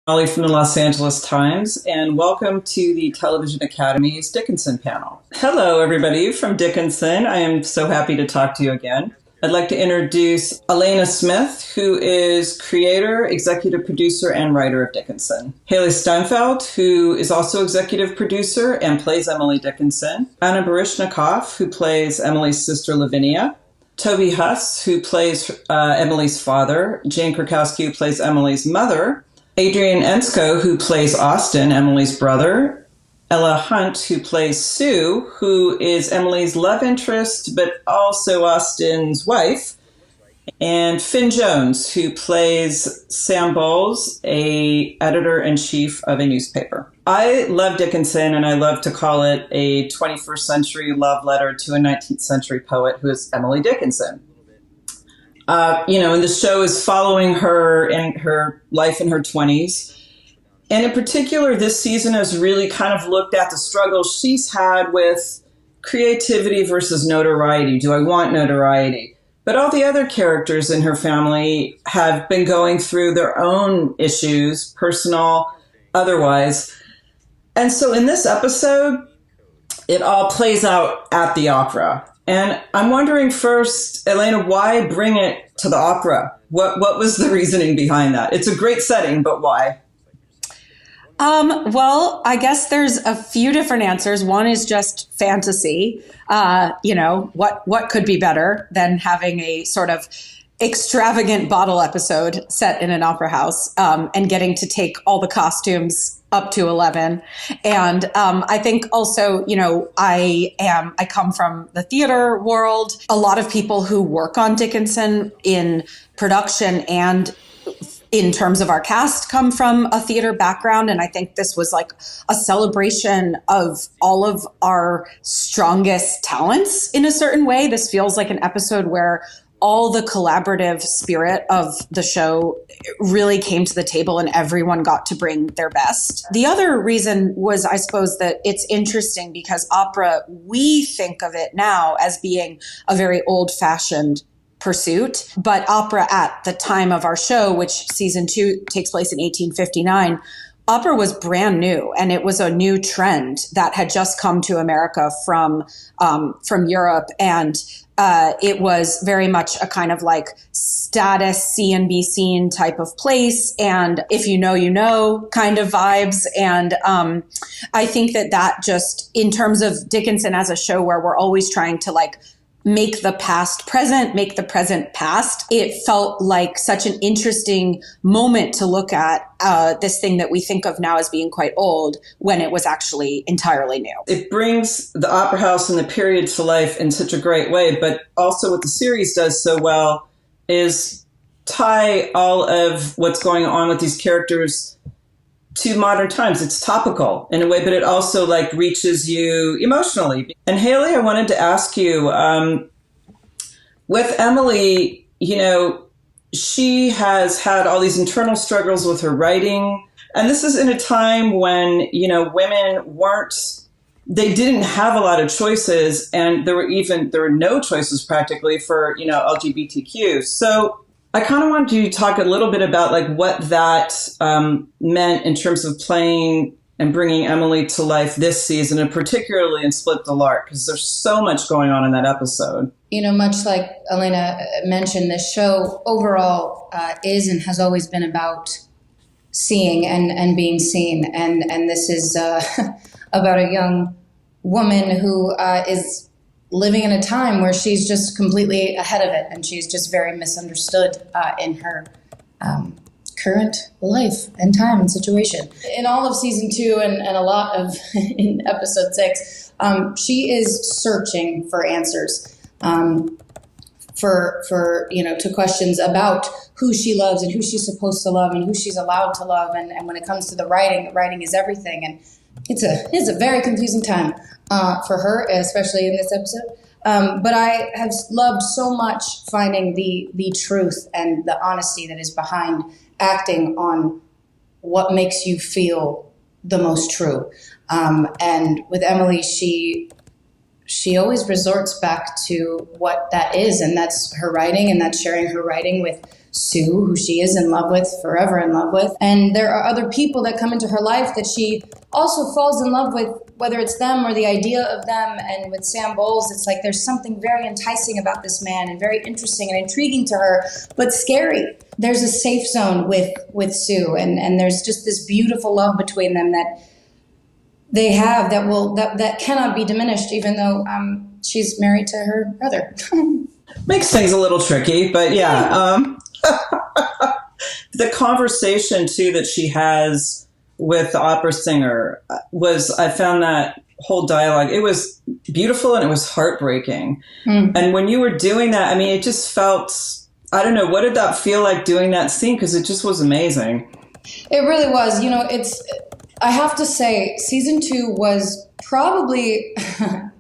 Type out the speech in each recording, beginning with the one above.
Molly from the Los Angeles Times, and welcome to the Television Academy's Dickinson panel. Hello, everybody from Dickinson. I am so happy to talk to you again. I'd like to introduce Alena Smith, who is creator, executive producer, and writer of Dickinson. Hailee Steinfeld, who is also executive producer and plays Emily Dickinson. Anna Baryshnikov, who plays Emily's sister Lavinia. Toby Huss, who plays Emily's father. Jane Krakowski, who plays Emily's mother. Adrian Ensko, who plays Austin, Emily's brother. Ella Hunt, who plays Sue, who is Emily's love interest, but also Austin's wife. And Finn Jones, who plays Sam Bowles, a editor-in-chief of a newspaper. I love Dickinson, and I love to call it a 21st century love letter to a 19th century poet who is Emily Dickinson. And the show is following her in her life in her 20s. And in particular, this season has really kind of looked at the struggle she's had with creativity versus notoriety. Do I want notoriety? But all the other characters in her family have been going through their own issues, personal, otherwise. And so in this episode, it all plays out at the opera. And I'm wondering first, Alena, why bring it to the opera? What was the reasoning behind that? It's a great setting, but why? Well, I guess there's a few different answers. One is just fantasy. What could be better than having a sort of extravagant bottle episode set in an opera house, and getting to take all the costumes up to 11. And I think also, I come from the theater world. A lot of people who work on Dickinson in production and in terms of our cast come from a theater background. And I think this was like a celebration of all of our strongest talents in a certain way. This feels like an episode where all the collaborative spirit of the show really came to the table and everyone got to bring their best. The other reason was, I suppose, that it's interesting because opera, we think of it now as being a very old-fashioned pursuit, but opera at the time of our show, which season 2 takes place in 1859, opera was brand new, and it was a new trend that had just come to America from Europe, and it was very much a kind of like status, see and be seen type of place, and if you know kind of vibes. And I think that just, in terms of Dickinson as a show where we're always trying to like make the past present, make the present past, it felt like such an interesting moment to look at this thing that we think of now as being quite old when it was actually entirely new. It brings the opera house and the period to life in such a great way, but also what the series does so well is tie all of what's going on with these characters to modern times. It's topical in a way, but it also like reaches you emotionally. And Hailee, I wanted to ask you, with Emily, she has had all these internal struggles with her writing. And this is in a time when, women they didn't have a lot of choices, and there were no choices practically for, LGBTQ. So I kind of wanted you to talk a little bit about like what that meant in terms of playing and bringing Emily to life this season, and particularly in Split the Lark, because there's so much going on in that episode. Much like Alena mentioned, this show overall is and has always been about seeing and being seen. And this is about a young woman who is living in a time where she's just completely ahead of it, and she's just very misunderstood in her current life and time and situation. In all of season 2 and a lot of in episode 6, she is searching for answers to questions about who she loves and who she's supposed to love and who she's allowed to love. And when it comes to the writing is everything. And it's a very confusing time for her, especially in this episode. But I have loved so much finding the truth and the honesty that is behind acting on what makes you feel the most true. And with Emily, she always resorts back to what that is, and that's her writing, and that's sharing her writing with Sue, who she is in love with, forever in love with. And there are other people that come into her life that she also falls in love with, whether it's them or the idea of them. And with Sam Bowles, it's like there's something very enticing about this man and very interesting and intriguing to her, but scary. There's a safe zone with Sue, and there's just this beautiful love between them that they have that cannot be diminished, even though she's married to her brother. Makes things a little tricky, but yeah. The conversation too that she has with the opera singer I found that whole dialogue, it was beautiful and it was heartbreaking. And when you were doing that, I mean, it just felt, I don't know, what did that feel like doing that scene? Because it just was amazing. It really was. You know, I have to say, season 2 was probably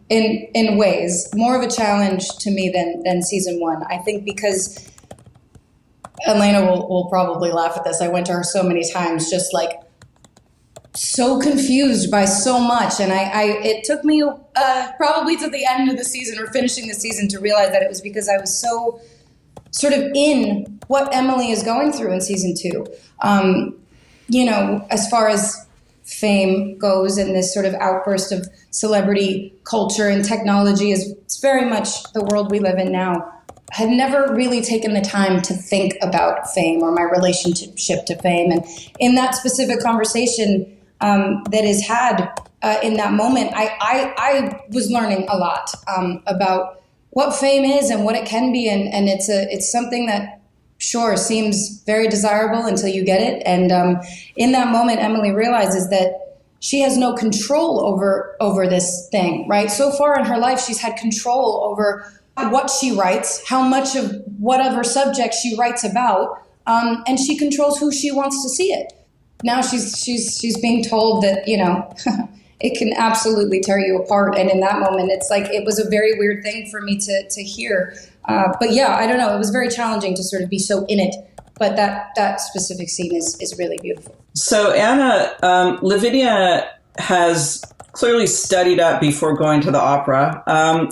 in ways more of a challenge to me than season 1. I think because Alena will probably laugh at this. I went to her so many times, just like so confused by so much. And it took me probably to the end of the season or finishing the season to realize that it was because I was so sort of in what Emily is going through in season 2. You know, as far as fame goes and this sort of outburst of celebrity culture and technology it's very much the world we live in now. I had never really taken the time to think about fame or my relationship to fame. And in that specific conversation that is had in that moment, I was learning a lot about what fame is and what it can be. And it's something that, sure, seems very desirable until you get it. And in that moment, Emily realizes that she has no control over this thing, right? So far in her life, she's had control over what she writes, how much of whatever subject she writes about, and she controls who she wants to see it. Now she's being told that, you know, it can absolutely tear you apart. And in that moment, it's like, it was a very weird thing for me to hear. But yeah, I don't know. It was very challenging to sort of be so in it. But that specific scene is really beautiful. So Anna, Lavinia has clearly studied up before going to the opera.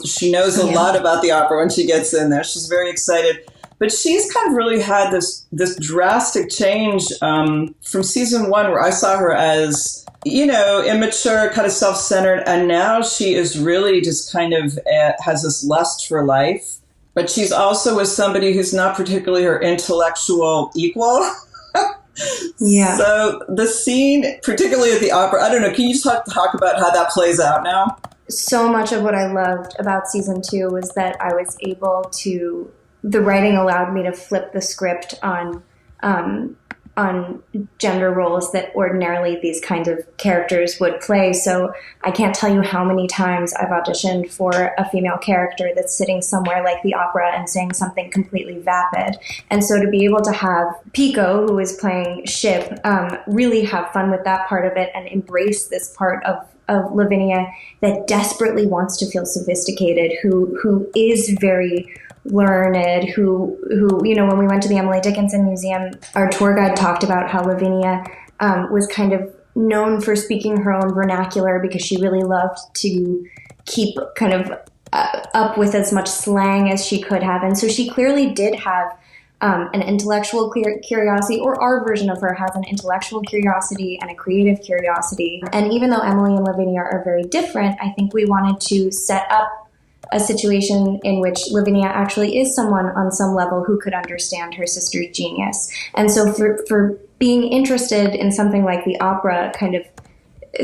She knows a lot about the opera when she gets in there. She's very excited. But she's kind of really had this drastic change from season 1, where I saw her as, you know, immature, kind of self-centered. And now she is really just kind of has this lust for life. But she's also with somebody who's not particularly her intellectual equal. Yeah. So the scene, particularly at the opera, I don't know, can you just talk about how that plays out now? So much of what I loved about season 2 was that I was able to, the writing allowed me to flip the script on gender roles that ordinarily these kinds of characters would play. So I can't tell you how many times I've auditioned for a female character that's sitting somewhere like the opera and saying something completely vapid. And so to be able to have Pico, who is playing Ship, really have fun with that part of it and embrace this part of Lavinia that desperately wants to feel sophisticated, who is very learned, who, you know, when we went to the Emily Dickinson Museum, our tour guide talked about how Lavinia was kind of known for speaking her own vernacular because she really loved to keep kind of up with as much slang as she could have. And so she clearly did have an intellectual curiosity, or our version of her has an intellectual curiosity and a creative curiosity. And even though Emily and Lavinia are very different, I think we wanted to set up a situation in which Lavinia actually is someone on some level who could understand her sister's genius. And so for being interested in something like the opera kind of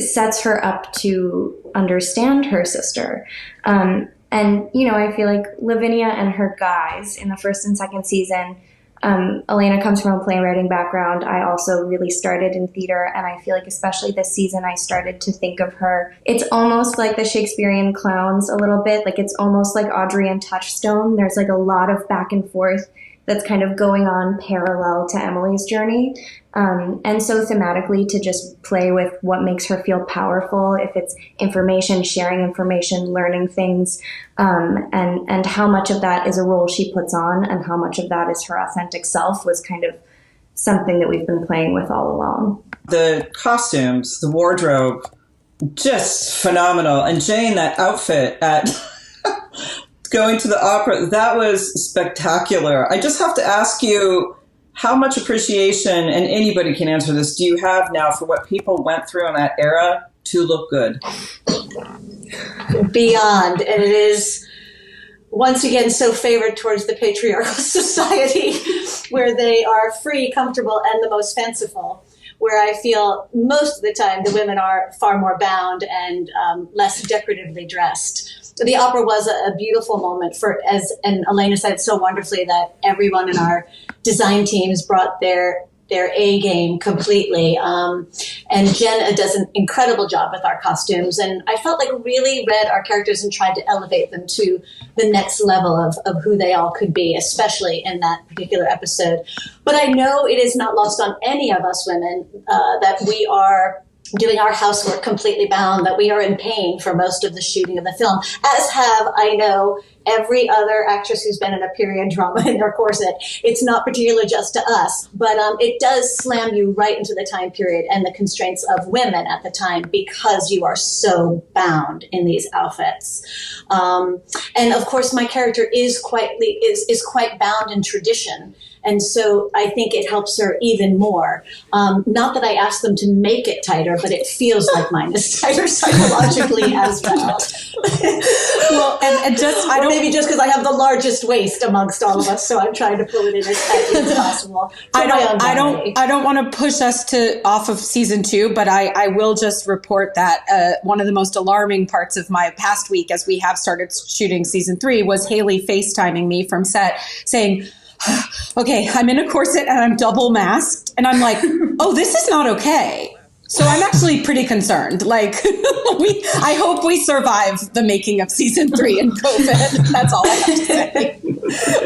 sets her up to understand her sister. And, you know, I feel like Lavinia and her guys in the first and second season, Alena comes from a playwriting background. I also really started in theater, and I feel like especially this season I started to think of her. It's almost like the Shakespearean clowns a little bit. Like it's almost like Audrey and Touchstone. There's like a lot of back and forth that's kind of going on parallel to Emily's journey. And so thematically to just play with what makes her feel powerful, if it's information, sharing information, learning things, and how much of that is a role she puts on and how much of that is her authentic self was kind of something that we've been playing with all along. The costumes, the wardrobe, just phenomenal. And Jane, that outfit at going to the opera, that was spectacular. I just have to ask you, how much appreciation, and anybody can answer this, do you have now for what people went through in that era to look good? Beyond. And it is, once again, so favored towards the patriarchal society where they are free, comfortable, and the most fanciful, where I feel most of the time the women are far more bound and less decoratively dressed. The opera was a beautiful moment and Alena said so wonderfully, that everyone in our design teams brought their A game completely. And Jen does an incredible job with our costumes. And I felt like really read our characters and tried to elevate them to the next level of who they all could be, especially in that particular episode. But I know it is not lost on any of us women that we are doing our housework completely bound, that we are in pain for most of the shooting of the film, as have, I know, every other actress who's been in a period drama in their corset. It's not particular just to us, but it does slam you right into the time period and the constraints of women at the time, because you are so bound in these outfits. And of course, my character is quite bound in tradition. And so I think it helps her even more. Not that I asked them to make it tighter, but it feels like mine is tighter psychologically as well. Well, and just, I don't, maybe just because I have the largest waist amongst all of us, so I'm trying to pull it in as tightly as possible. I don't want to push us off of season 2, but I will just report that one of the most alarming parts of my past week, as we have started shooting season 3, was Hailee FaceTiming me from set saying, okay, I'm in a corset and I'm double masked. And I'm like, oh, this is not okay. So I'm actually pretty concerned. Like, I hope we survive the making of season 3 in COVID. That's all I have to say.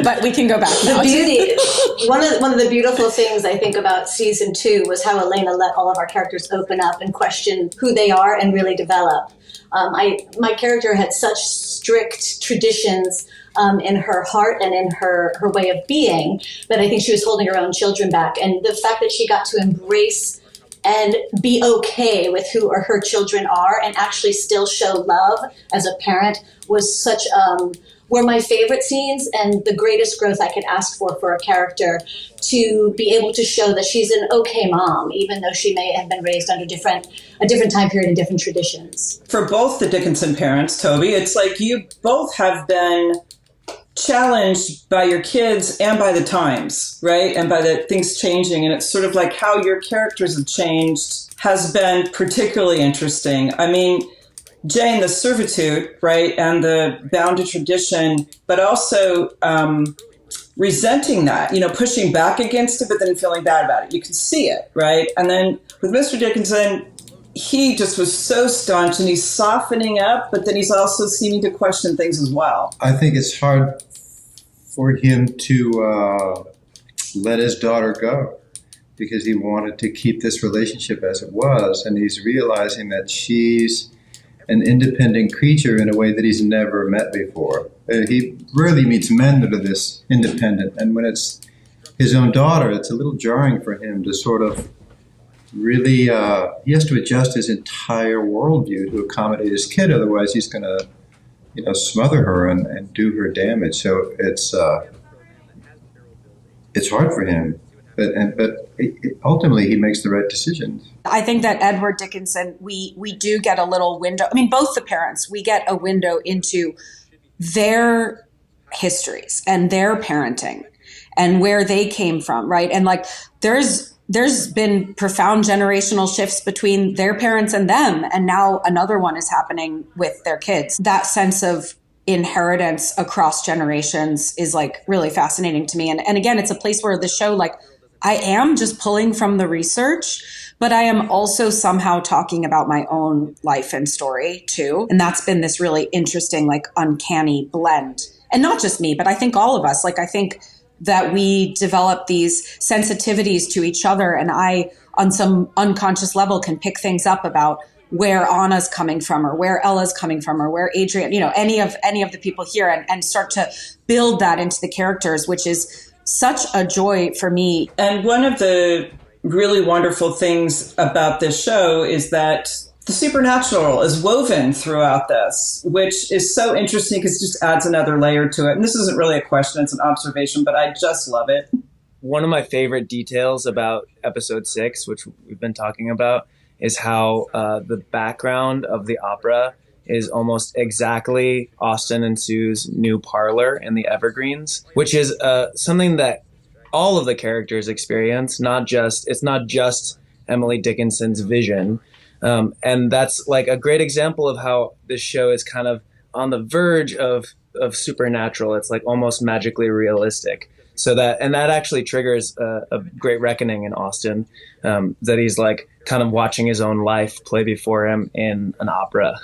But we can go back now. One of the beautiful things I think about season 2 was how Alena let all of our characters open up and question who they are and really develop. My character had such strict traditions in her heart and in her way of being that I think she was holding her own children back. And the fact that she got to embrace and be okay with who her children are and actually still show love as a parent was such were my favorite scenes and the greatest growth I could ask for a character, to be able to show that she's an okay mom, even though she may have been raised under a different time period and different traditions. For both the Dickinson parents, Toby, it's like you both have been challenged by your kids and by the times, right? And by the things changing. And it's sort of like how your characters have changed has been particularly interesting. I mean, Jane, the servitude, right? And the bound to tradition, but also resenting that, pushing back against it, but then feeling bad about it. You can see it, right? And then with Mr. Dickinson, he just was so staunch and he's softening up, but then he's also seeming to question things as well. I think it's hard for him to let his daughter go because he wanted to keep this relationship as it was. And he's realizing that she's an independent creature in a way that he's never met before. He rarely meets men that are this independent. And when it's his own daughter, it's a little jarring for him to sort of really, he has to adjust his entire worldview to accommodate his kid. Otherwise, he's going to, smother her and do her damage. So it's hard for him. But ultimately, he makes the right decisions. I think that Edward Dickinson, we do get a little window. I mean, both the parents, we get a window into their histories and their parenting and where they came from, right? And like, there's been profound generational shifts between their parents and them. And now another one is happening with their kids. That sense of inheritance across generations is like really fascinating to me. And again, it's a place where the show, like, I am just pulling from the research, but I am also somehow talking about my own life and story too. And that's been this really interesting, like, uncanny blend. And not just me, but I think all of us, like, I think that we develop these sensitivities to each other. And I, on some unconscious level, can pick things up about where Anna's coming from or where Ella's coming from or where Adrian, any of the people here and start to build that into the characters, which is such a joy for me. And one of the really wonderful things about this show is that the supernatural is woven throughout this, which is so interesting because it just adds another layer to it. And this isn't really a question, it's an observation, but I just love it. one of my favorite details about episode 6, which we've been talking about, is how the background of the opera is almost exactly Austin and Sue's new parlor in the Evergreens, which is something that all of the characters experience. It's not just Emily Dickinson's vision. And that's like a great example of how this show is kind of on the verge of supernatural. It's like almost magically realistic. That actually triggers a great reckoning in Austin, that he's like kind of watching his own life play before him in an opera.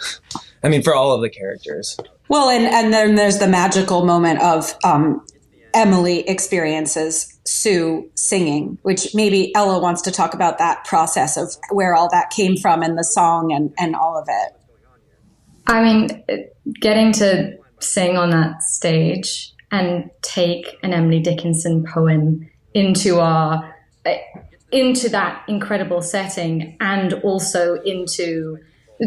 I mean, for all of the characters. Well, and then there's the magical moment of Emily experiences Sue singing, which maybe Ella wants to talk about that process of where all that came from and the song and all of it. I mean, getting to sing on that stage and take an Emily Dickinson poem into that incredible setting, and also into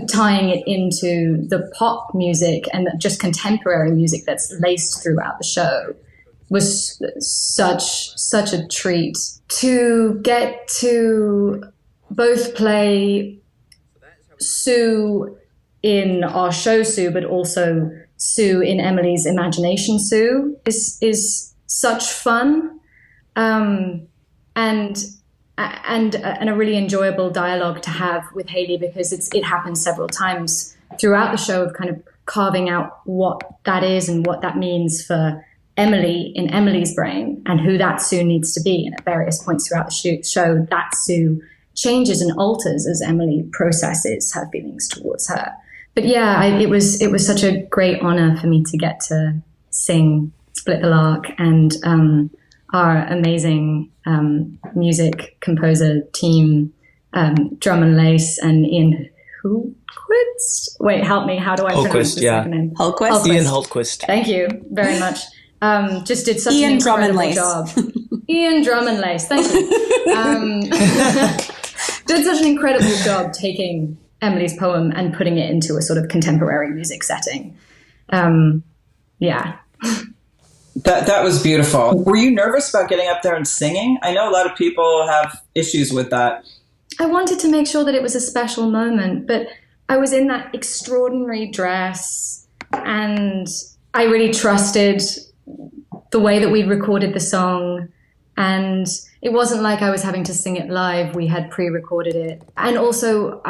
tying it into the pop music and just contemporary music that's laced throughout the show, was such a treat. To get to both play Sue in our show Sue, but also Sue in Emily's imagination Sue is such fun, and a really enjoyable dialogue to have with Hailee, because it happens several times throughout the show of kind of carving out what that is and what that means for Emily in Emily's brain, and who that Sue needs to be. And at various points throughout the show, that Sue changes and alters as Emily processes her feelings towards her. But yeah, it was such a great honor for me to get to sing Split the Lark, and our amazing music composer team, Drum and Lace and Ian Hultquist. Wait, help me. How do I pronounce his second name? Hultquist. Ian Hultquist. Thank you very much. Just did such an incredible job. Ian Drum and Lace. Thank you. Did such an incredible job taking Emily's poem and putting it into a sort of contemporary music setting. Yeah. That was beautiful. Were you nervous about getting up there and singing? I know a lot of people have issues with that. I wanted to make sure that it was a special moment, but I was in that extraordinary dress, and I really trusted the way that we recorded the song. And it wasn't like I was having to sing it live. We had pre-recorded it. And also,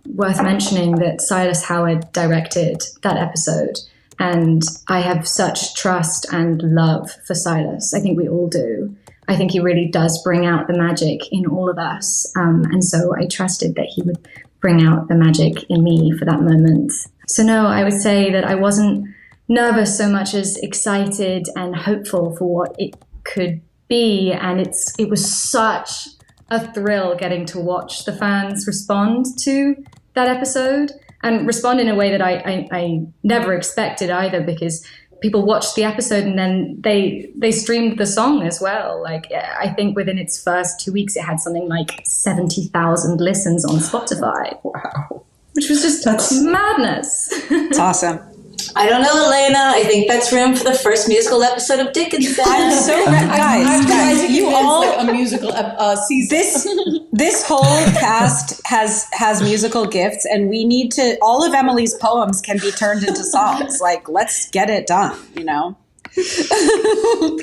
worth mentioning that Silas Howard directed that episode. And I have such trust and love for Silas. I think we all do. I think he really does bring out the magic in all of us. And so I trusted that he would bring out the magic in me for that moment. So no, I would say that I wasn't nervous so much as excited and hopeful for what it could be. And it was such a thrill getting to watch the fans respond to that episode, and respond in a way that I never expected either, because people watched the episode and then they streamed the song as well. Like, I think within its first 2 weeks, it had something like 70,000 listens on Spotify. Wow. Which was just madness. It's awesome. I don't know, Alena. I think that's room for the first musical episode of Dickinson. I'm so guys, you all like a musical season. This whole cast has musical gifts, and we need to. All of Emily's poems can be turned into songs. Like, let's get it done. You know. We'll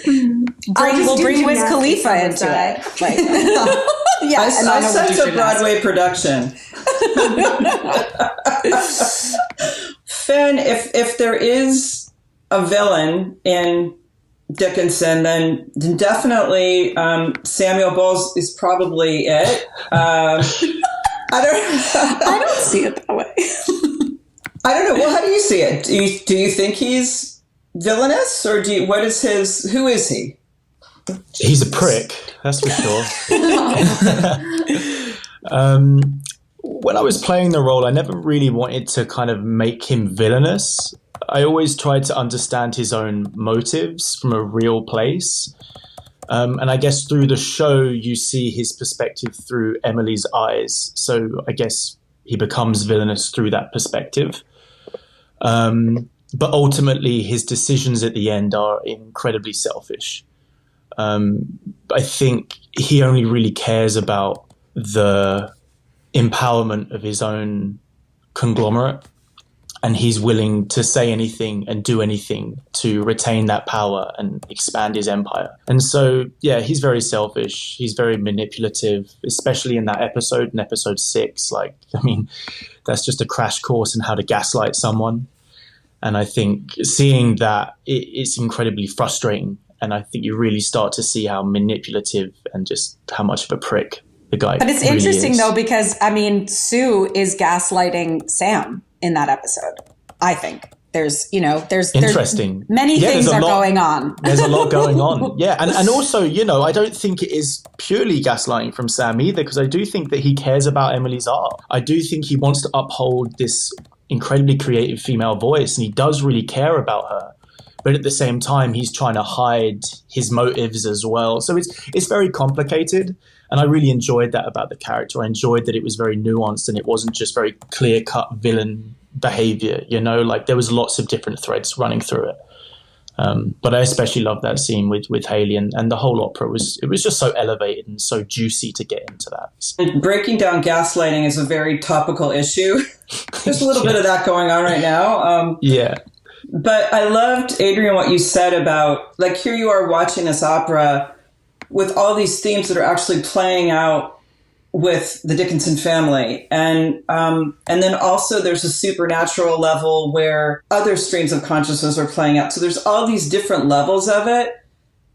bring Wiz Khalifa into it. Like, yeah, I sense a Broadway production. Finn, if there is a villain in Dickinson, then definitely Samuel Bowles is probably it. I don't see it that way. I don't know. Well, how do you see it? Do you think he's villainous, or who is he? He's a prick, that's for sure. When I was playing the role, I never really wanted to kind of make him villainous. I always tried to understand his own motives from a real place. And I guess through the show, you see his perspective through Emily's eyes. So I guess he becomes villainous through that perspective. But ultimately, his decisions at the end are incredibly selfish. I think he only really cares about the empowerment of his own conglomerate, and he's willing to say anything and do anything to retain that power and expand his empire. And so, yeah, he's very selfish. He's very manipulative, especially in that episode, in episode 6. Like, I mean, that's just a crash course in how to gaslight someone. And I think seeing that, it's incredibly frustrating. And I think you really start to see how manipulative and just how much of a prick the guy But it's really interesting, is. though, because, I mean, Sue is gaslighting Sam in that episode, I think. There's Interesting. Many things are going on. There's a lot going on. Yeah. And also, I don't think it is purely gaslighting from Sam either, because I do think that he cares about Emily's art. I do think he wants to uphold this incredibly creative female voice, and he does really care about her. But at the same time, he's trying to hide his motives as well. So it's very complicated. And I really enjoyed that about the character. I enjoyed that it was very nuanced and it wasn't just very clear-cut villain behavior. Like there was lots of different threads running through it. But I especially loved that scene with Hailee, and the whole opera was just so elevated and so juicy to get into that. And breaking down gaslighting is a very topical issue. There's a little bit of that going on right now. Yeah. But I loved, Adrian, what you said about, like, here you are watching this opera with all these themes that are actually playing out with the Dickinson family. And then also there's a supernatural level where other streams of consciousness are playing out. So there's all these different levels of it.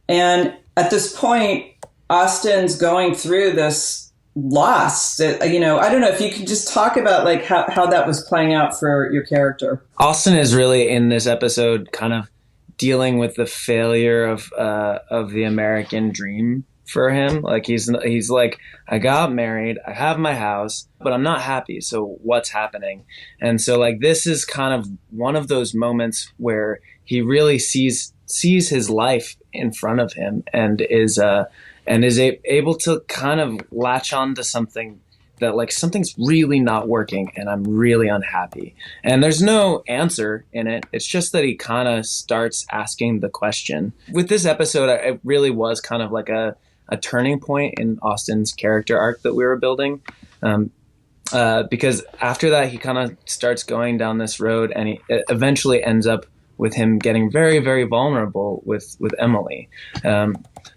And at this point, Austin's going through this loss that, I don't know if you can just talk about like how that was playing out for your character. Austin is really in this episode kind of dealing with the failure of the American dream for him. Like he's like, I got married, I have my house, but I'm not happy. So what's happening? And so like this is kind of one of those moments where he really sees his life in front of him and is able to kind of latch on to something that like something's really not working and I'm really unhappy. And there's no answer in it. It's just that he kind of starts asking the question. With this episode, it really was kind of like a turning point in Austin's character arc that we were building. Because after that, he kind of starts going down this road and he eventually ends up with him getting very, very vulnerable with Emily.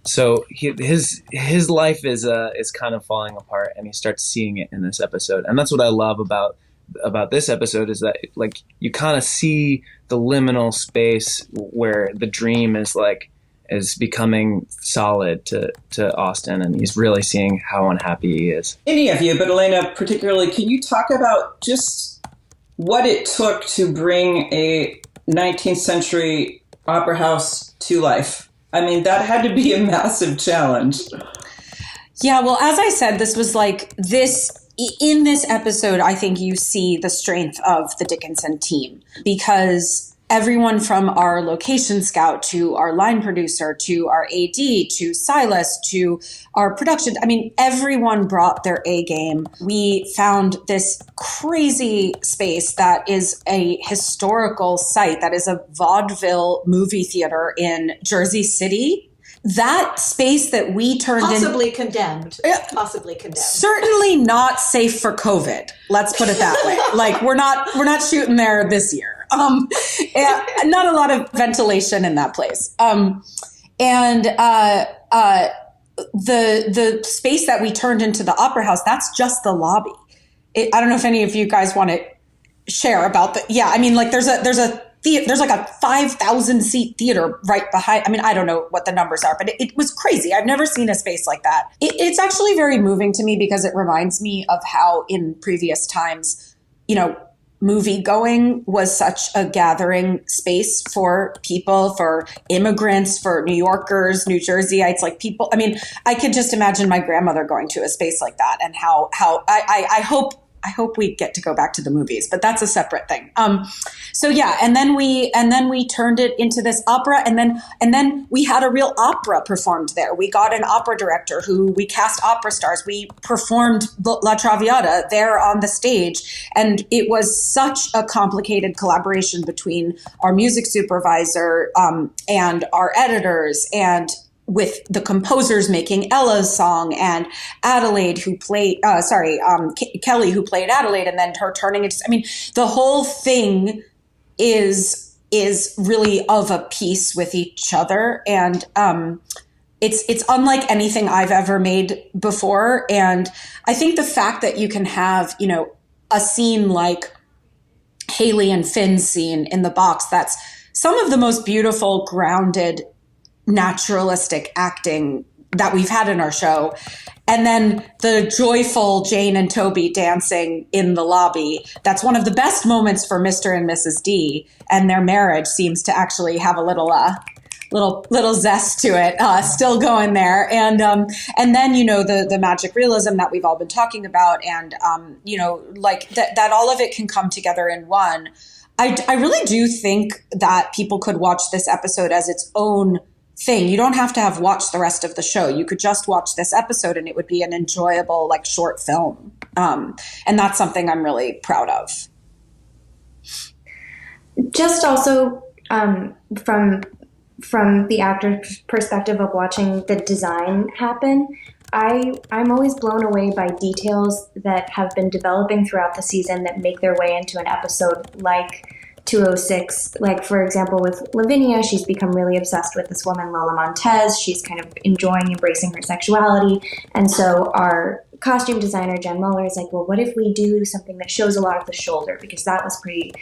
So his life is kind of falling apart, and he starts seeing it in this episode. And that's what I love about this episode is that like you kind of see the liminal space where the dream is becoming solid to Austin, and he's really seeing how unhappy he is. Any of you, but Alena particularly, can you talk about just what it took to bring a 19th century opera house to life? I mean, that had to be a massive challenge. Yeah, well, as I said, this was like this. In this episode, I think you see the strength of the Dickinson team, because everyone from our location scout to our line producer to our AD to Silas to our production, I mean, everyone brought their A game. We found this crazy space that is a historical site, that is a vaudeville movie theater in Jersey City. That space that we turned possibly condemned. Certainly not safe for COVID. Let's put it that way. Like we're not shooting there this year. Not a lot of ventilation in that place. The space that we turned into the opera house, that's just the lobby. I don't know if any of you guys want to share about the. Yeah, I mean, like there's like a 5,000 seat theater right behind. I mean, I don't know what the numbers are, but it was crazy. I've never seen a space like that. It's actually very moving to me because it reminds me of how in previous times, movie going was such a gathering space for people, for immigrants, for New Yorkers, New Jerseyites, like people. I mean, I could just imagine my grandmother going to a space like that, and how I hope we get to go back to the movies, but that's a separate thing. So yeah, and then we turned it into this opera, and then we had a real opera performed there. We got an opera director who we cast opera stars. We performed La Traviata there on the stage, and it was such a complicated collaboration between our music supervisor and our editors, and with the composers making Ella's song and Adelaide who played, Kelly who played Adelaide, and then her turning it. I mean, the whole thing is really of a piece with each other. And, it's unlike anything I've ever made before. And I think the fact that you can have, you know, a scene like Hailee and Finn's scene in the box, that's some of the most beautiful, grounded, naturalistic acting that we've had in our show. And then the joyful Jane and Toby dancing in the lobby. That's one of the best moments for Mr. and Mrs. D. And their marriage seems to actually have a little zest to it, still going there. And then, you know, the magic realism that we've all been talking about, and, you know, like that all of it can come together in one. I really do think that people could watch this episode as its own thing. You don't have to have watched the rest of the show. You could just watch this episode and it would be an enjoyable, like, short film. And that's something I'm really proud of. Just also from the actor's perspective of watching the design happen, I'm always blown away by details that have been developing throughout the season that make their way into an episode like 206. Like, for example, with Lavinia, she's become really obsessed with this woman, Lola Montez. She's kind of embracing her sexuality. And so our costume designer, Jen Muller, is like, well, what if we do something that shows a lot of the shoulder? Because that's pretty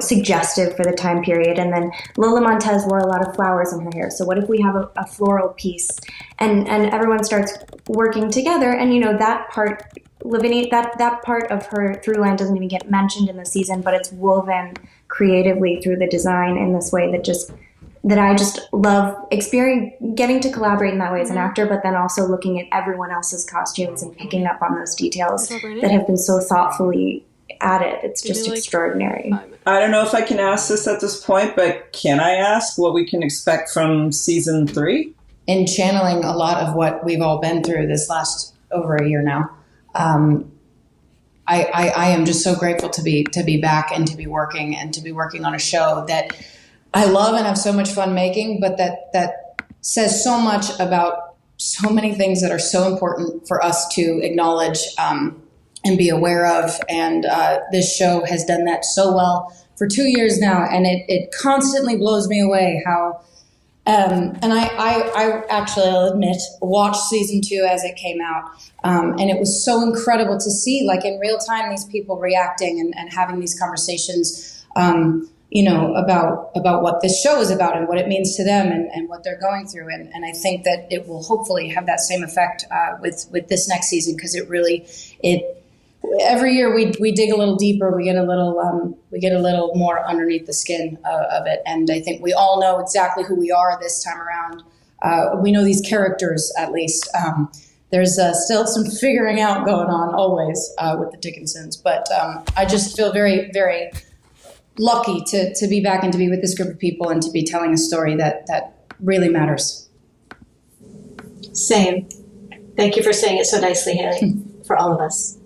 suggestive for the time period. And then Lola Montez wore a lot of flowers in her hair. So what if we have a floral piece? And everyone starts working together. And, you know, that part, Lavinia, that part of her through line doesn't even get mentioned in the season, but it's woven creatively through the design in this way that I just love getting to collaborate in that way as an actor, but then also looking at everyone else's costumes and picking up on those details that have been so thoughtfully added. It's just extraordinary. I don't know if I can ask this at this point, but can I ask what we can expect from season 3? In channeling a lot of what we've all been through this last over a year now, I am just so grateful to be back and to be working on a show that I love and have so much fun making, but that says so much about so many things that are so important for us to acknowledge and be aware of. And this show has done that so well for 2 years now, and it constantly blows me away how. And I actually, I'll admit, watched season 2 as it came out. And it was so incredible to see, like, in real time, these people reacting and having these conversations, about what this show is about and what it means to them and what they're going through. And I think that it will hopefully have that same effect with this next season, because every year we dig a little deeper, we get a little more underneath the skin of it. And I think we all know exactly who we are this time around. We know these characters, at least. There's still some figuring out going on always with the Dickinsons. But I just feel very, very lucky to be back and to be with this group of people and to be telling a story that really matters. Same. Thank you for saying it so nicely, Hailee, for all of us.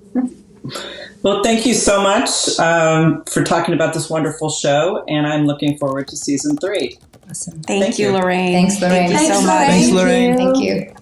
Well, thank you so much for talking about this wonderful show, and I'm looking forward to season 3. Awesome. Thank you, Lorraine. Thanks, Lorraine. Thank you so much. Thanks, Lorraine. Thank you.